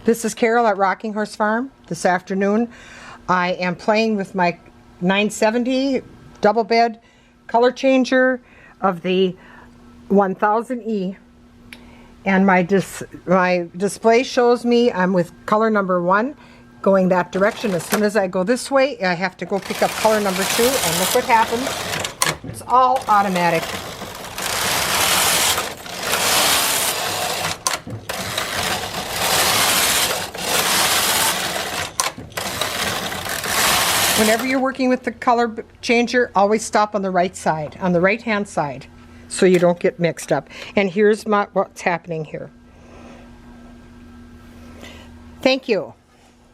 This is Carol at Rocking Horse Farm. This afternoon I am playing with my 970 double bed color changer of the 1000E, and my display shows me I'm with color number 1 going that direction. As soon as I go this way, I have to go pick up color number 2, and look what happens. It's all automatic. Whenever you're working with the color changer, always stop on the right side, on the right hand side, so you don't get mixed up. And here's what's happening here. Thank you.